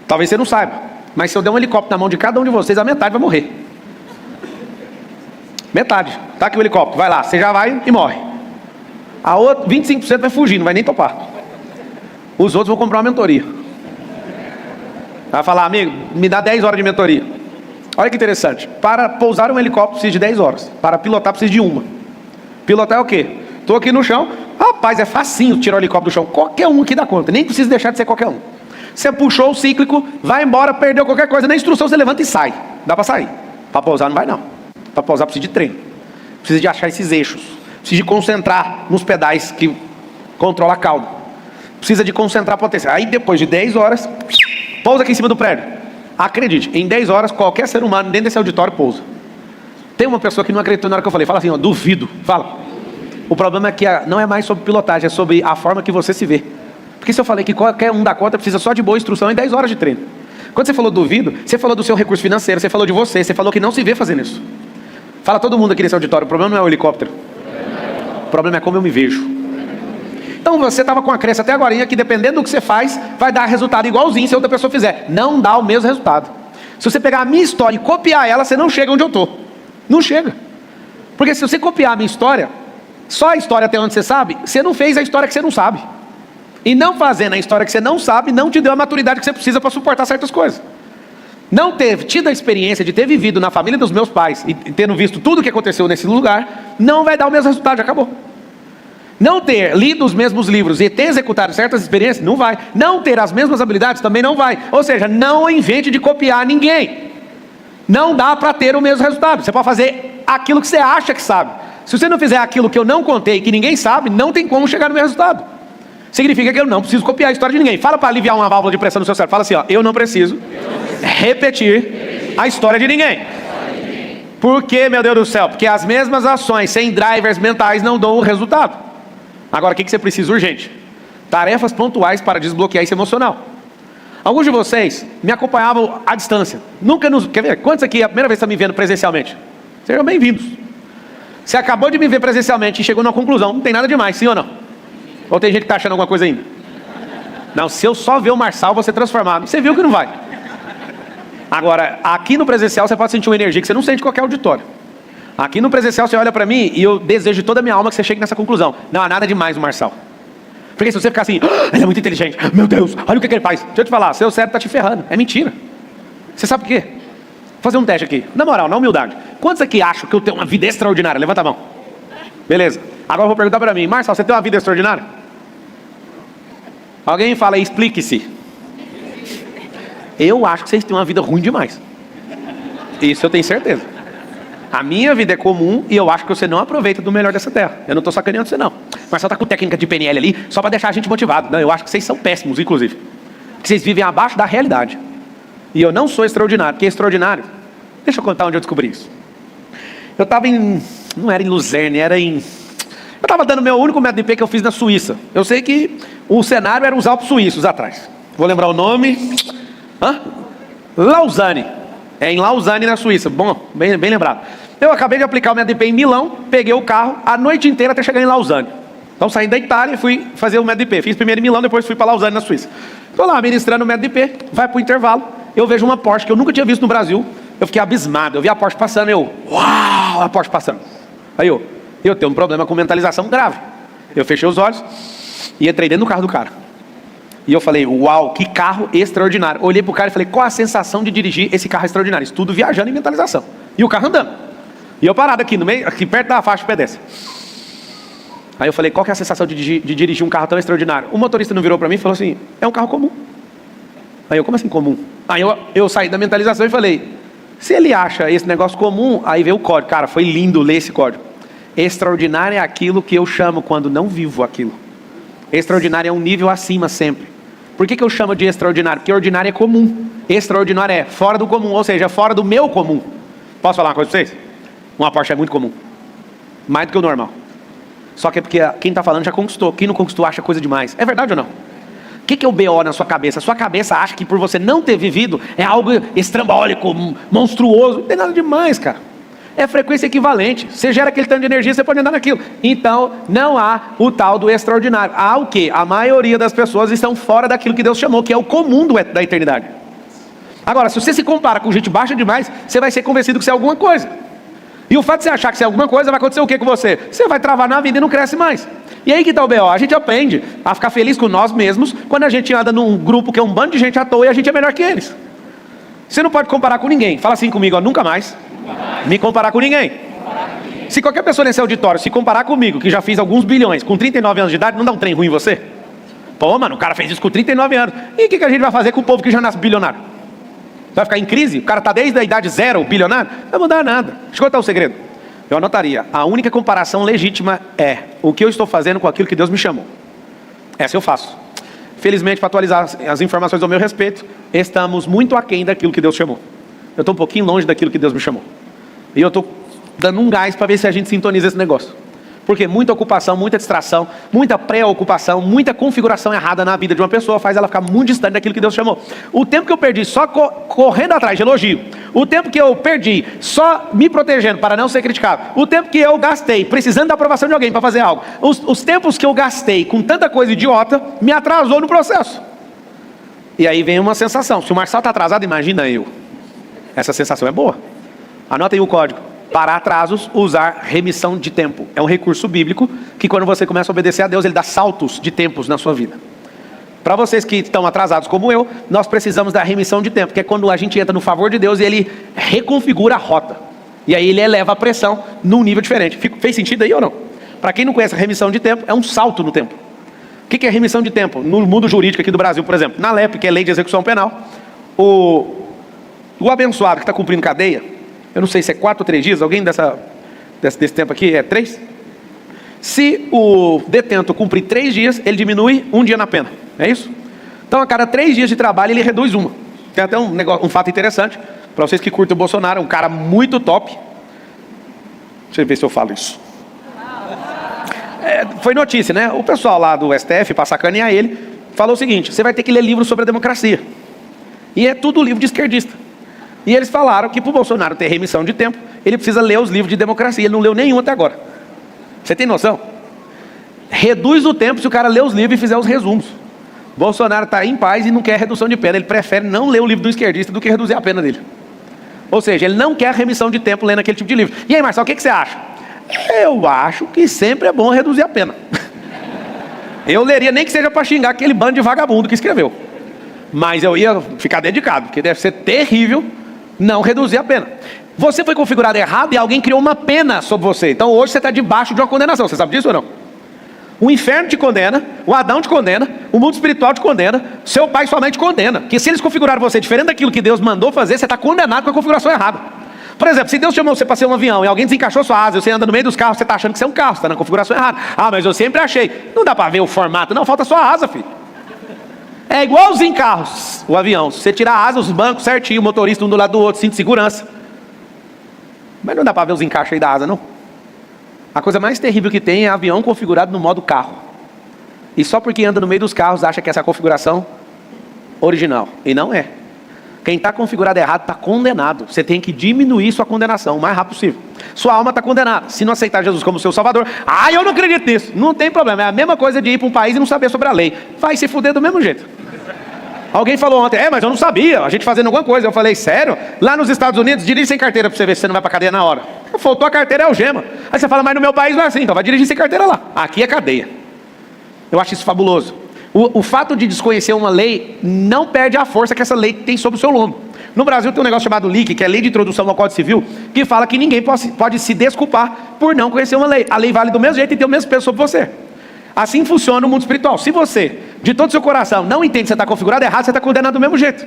Talvez você não saiba, mas se eu der um helicóptero na mão de cada um de vocês, a metade vai morrer. Metade. Tá aqui o helicóptero, vai lá, você já vai e morre. A outra, 25% vai fugir, não vai nem topar. Os outros vão comprar uma mentoria. Vai falar, amigo, me dá 10 horas de mentoria. Olha que interessante. Para pousar um helicóptero precisa de 10 horas. Para pilotar precisa de 1. Pilotar é o quê? Estou aqui no chão. Rapaz, é facinho tirar o helicóptero do chão. Qualquer um aqui dá conta. Nem precisa deixar de ser qualquer um. Você puxou o cíclico, vai embora, perdeu qualquer coisa. Na instrução você levanta e sai. Dá para sair. Para pousar não vai não. Para pousar precisa de treino. Precisa de achar esses eixos. Precisa de concentrar nos pedais que controla a cauda. Precisa de concentrar a potência. Aí depois de 10 horas, pousa aqui em cima do prédio. Acredite, em 10 horas qualquer ser humano dentro desse auditório pousa. Tem uma pessoa que não acreditou na hora que eu falei. Fala assim, ó, duvido. Fala. O problema é que não é mais sobre pilotagem, é sobre a forma que você se vê. Porque se eu falei que qualquer um dá conta, precisa só de boa instrução e 10 horas de treino. Quando você falou duvido, você falou do seu recurso financeiro, você falou de você falou que não se vê fazendo isso. Fala todo mundo aqui nesse auditório, o problema não é o helicóptero. O problema é como eu me vejo. Então você estava com a crença até agora que dependendo do que você faz, vai dar resultado igualzinho se outra pessoa fizer. Não dá o mesmo resultado. Se você pegar a minha história e copiar ela, você não chega onde eu estou. Não chega. Porque se você copiar a minha história, só a história até onde você sabe, você não fez a história que você não sabe. E não fazendo a história que você não sabe, não te deu a maturidade que você precisa para suportar certas coisas. Não ter tido a experiência de ter vivido na família dos meus pais e tendo visto tudo o que aconteceu nesse lugar, não vai dar o mesmo resultado, já acabou. Não ter lido os mesmos livros e ter executado certas experiências, não vai. Não ter as mesmas habilidades, também não vai. Ou seja, não invente de copiar ninguém. Não dá para ter o mesmo resultado. Você pode fazer aquilo que você acha que sabe. Se você não fizer aquilo que eu não contei, que ninguém sabe, não tem como chegar no mesmo resultado. Significa que eu não preciso copiar a história de ninguém. Fala para aliviar uma válvula de pressão no seu cérebro. Fala assim, ó, eu não preciso repetir a história de ninguém. Por quê, meu Deus do céu? Porque as mesmas ações sem drivers mentais não dão o resultado. Agora, o que você precisa urgente? Tarefas pontuais para desbloquear esse emocional. Alguns de vocês me acompanhavam à distância. Nunca nos... Quer ver? Quantos aqui é a primeira vez que está me vendo presencialmente? Sejam bem-vindos. Você acabou de me ver presencialmente e chegou numa conclusão. Não tem nada demais, sim ou não? Ou tem gente que está achando alguma coisa ainda? Não, se eu só ver o Marçal, você transformar. Você viu que não vai. Agora, aqui no presencial você pode sentir uma energia que você não sente em qualquer auditório. Aqui no presencial você olha para mim e eu desejo de toda a minha alma que você chegue nessa conclusão. Não há nada demais no Marçal. Porque se você ficar assim, ele é muito inteligente, meu Deus, olha o que ele faz. Deixa eu te falar, seu cérebro está te ferrando. É mentira. Você sabe por quê? Vou fazer um teste aqui. Na moral, na humildade. Quantos aqui acham que eu tenho uma vida extraordinária? Levanta a mão. Beleza. Agora eu vou perguntar para mim, Marçal, você tem uma vida extraordinária? Alguém fala aí, explique-se. Eu acho que vocês têm uma vida ruim demais. Isso eu tenho certeza. A minha vida é comum e eu acho que você não aproveita do melhor dessa terra. Eu não estou sacaneando você não. Marçal está com técnica de PNL ali só para deixar a gente motivado. Não, eu acho que vocês são péssimos, inclusive. Que vocês vivem abaixo da realidade. E eu não sou extraordinário, porque extraordinário... Deixa eu contar onde eu descobri isso. Eu estava em... Não era em Luzerne, era em... Eu estava dando meu único método de IP que eu fiz na Suíça. Eu sei que o cenário era os Alpes suíços atrás. Vou lembrar o nome... Lausanne. É em Lausanne, na Suíça. Bom, bem lembrado. Eu acabei de aplicar o método IP em Milão, peguei o carro a noite inteira até chegar em Lausanne. Então saí da Itália e fui fazer o método IP. Fiz primeiro em Milão, depois fui para Lausanne, na Suíça. Estou lá ministrando o método IP, vai para o intervalo. Eu vejo uma Porsche que eu nunca tinha visto no Brasil. Eu fiquei abismado. Eu vi a Porsche passando, uau, a Porsche passando. Aí eu tenho um problema com mentalização grave. Eu fechei os olhos e entrei dentro do carro do cara. E eu falei, uau, que carro extraordinário. Olhei pro cara e falei, qual a sensação de dirigir esse carro extraordinário? Isso tudo viajando em mentalização. E o carro andando. E eu parado aqui no meio, aqui perto da faixa de pedestre. Aí eu falei, qual que é a sensação de dirigir um carro tão extraordinário? O motorista não virou para mim e falou assim, é um carro comum. Aí eu, como assim comum? Aí eu saí da mentalização e falei, se ele acha esse negócio comum, aí veio o código. Cara, foi lindo ler esse código. Extraordinário é aquilo que eu chamo quando não vivo aquilo. Extraordinário é um nível acima sempre. Por que eu chamo de extraordinário? Porque ordinário é comum. Extraordinário é fora do comum, ou seja, fora do meu comum. Posso falar uma coisa para vocês? Uma Porsche é muito comum. Mais do que o normal. Só que é porque quem está falando já conquistou. Quem não conquistou acha coisa demais. É verdade ou não? O que é o BO na sua cabeça? A sua cabeça acha que por você não ter vivido é algo estrambólico, monstruoso. Não tem nada demais, cara. É frequência equivalente. Você gera aquele tanto de energia, você pode andar naquilo. Então, não há o tal do extraordinário. Há o quê? A maioria das pessoas estão fora daquilo que Deus chamou, que é o comum da eternidade. Agora, se você se compara com gente baixa demais, você vai ser convencido que você é alguma coisa. E o fato de você achar que você é alguma coisa, vai acontecer o que com você? Você vai travar na vida e não cresce mais. E aí que tá o B.O. A gente aprende a ficar feliz com nós mesmos quando a gente anda num grupo que é um bando de gente à toa e a gente é melhor que eles. Você não pode comparar com ninguém. Fala assim comigo, ó, nunca mais me comparar com ninguém. Se qualquer pessoa nesse auditório se comparar comigo, que já fiz alguns bilhões, com 39 anos de idade, não dá um trem ruim em você? Pô, mano, o cara fez isso com 39 anos. E o que a gente vai fazer com o povo que já nasce bilionário? Vai ficar em crise? O cara está desde a idade 0 bilionário? Não vai mudar nada. Deixa eu contar um segredo. Eu anotaria. A única comparação legítima é o que eu estou fazendo com aquilo que Deus me chamou. Essa eu faço. Felizmente, para atualizar as informações ao meu respeito, estamos muito aquém daquilo que Deus chamou. Eu estou um pouquinho longe daquilo que Deus me chamou. E eu estou dando um gás para ver se a gente sintoniza esse negócio. Porque muita ocupação, muita distração, muita pré-ocupação, muita configuração errada na vida de uma pessoa faz ela ficar muito distante daquilo que Deus chamou. O tempo que eu perdi só correndo atrás de elogio, o tempo que eu perdi só me protegendo para não ser criticado, o tempo que eu gastei precisando da aprovação de alguém para fazer algo, os tempos que eu gastei com tanta coisa idiota me atrasou no processo. E aí vem uma sensação. Se o Marçal está atrasado, imagina eu. Essa sensação é boa. Anota aí o código. Para atrasos, usar remissão de tempo. É um recurso bíblico que quando você começa a obedecer a Deus, ele dá saltos de tempos na sua vida. Para vocês que estão atrasados como eu, nós precisamos da remissão de tempo, que é quando a gente entra no favor de Deus e ele reconfigura a rota. E aí ele eleva a pressão num nível diferente. Fez sentido aí ou não? Para quem não conhece a remissão de tempo, é um salto no tempo. O que é remissão de tempo? No mundo jurídico aqui do Brasil, por exemplo, na LEP, que é Lei de Execução Penal, o abençoado que está cumprindo cadeia, eu não sei se é 4 ou 3 dias, alguém desse tempo aqui é 3? Se o detento cumprir 3 dias, ele diminui 1 dia na pena, é isso? Então a cada 3 dias de trabalho ele reduz uma. Tem até um fato interessante, para vocês que curtem o Bolsonaro, um cara muito top. Deixa eu ver se eu falo isso. Foi notícia, né? O pessoal lá do STF, para sacanear ele, falou o seguinte: você vai ter que ler livros sobre a democracia. E é tudo livro de esquerdista. E eles falaram que para o Bolsonaro ter remissão de tempo, ele precisa ler os livros de democracia. Ele não leu nenhum até agora. Você tem noção? Reduz o tempo se o cara ler os livros e fizer os resumos. Bolsonaro está em paz e não quer redução de pena. Ele prefere não ler o livro do esquerdista do que reduzir a pena dele. Ou seja, ele não quer remissão de tempo lendo aquele tipo de livro. E aí, Marcelo, o que você acha? Eu acho que sempre é bom reduzir a pena. Eu leria nem que seja para xingar aquele bando de vagabundo que escreveu. Mas eu ia ficar dedicado, porque deve ser terrível não reduzir a pena. Você foi configurado errado e alguém criou uma pena sobre você. Então hoje você está debaixo de uma condenação. Você sabe disso ou não? O inferno te condena, o Adão te condena, o mundo espiritual te condena, seu pai e sua mãe te condena. Porque se eles configuraram você diferente daquilo que Deus mandou fazer, você está condenado com a configuração errada. Por exemplo, se Deus chamou você para ser um avião e alguém desencaixou sua asa, você anda no meio dos carros, você está achando que você é um carro, você está na configuração errada. Ah, mas eu sempre achei. Não dá para ver o formato, não, falta só a asa, filho. É igualzinho em carros, o avião. Se você tirar a asa, os bancos certinho, o motorista um do lado do outro, cinto de segurança. Mas não dá para ver os encaixes aí da asa, não. A coisa mais terrível que tem é avião configurado no modo carro. E só porque anda no meio dos carros acha que essa é a configuração original. E não é. Quem está configurado errado está condenado. Você tem que diminuir sua condenação o mais rápido possível. Sua alma está condenada. Se não aceitar Jesus como seu Salvador, eu não acredito nisso. Não tem problema. É a mesma coisa de ir para um país e não saber sobre a lei. Vai se fuder do mesmo jeito. Alguém falou ontem, mas eu não sabia, a gente fazendo alguma coisa. Eu falei, sério? Lá nos Estados Unidos, dirige sem carteira para você ver se você não vai para cadeia na hora. Faltou a carteira, é algema. Aí você fala, mas no meu país não é assim, então vai dirigir sem carteira lá. Aqui é cadeia. Eu acho isso fabuloso. O fato de desconhecer uma lei não perde a força que essa lei tem sobre o seu lombo. No Brasil tem um negócio chamado LIC, que é a Lei de Introdução ao Código Civil, que fala que ninguém pode se desculpar por não conhecer uma lei. A lei vale do mesmo jeito e tem o mesmo peso sobre você. Assim funciona o mundo espiritual. Se você, de todo o seu coração, não entende que você está configurado errado, você está condenado do mesmo jeito.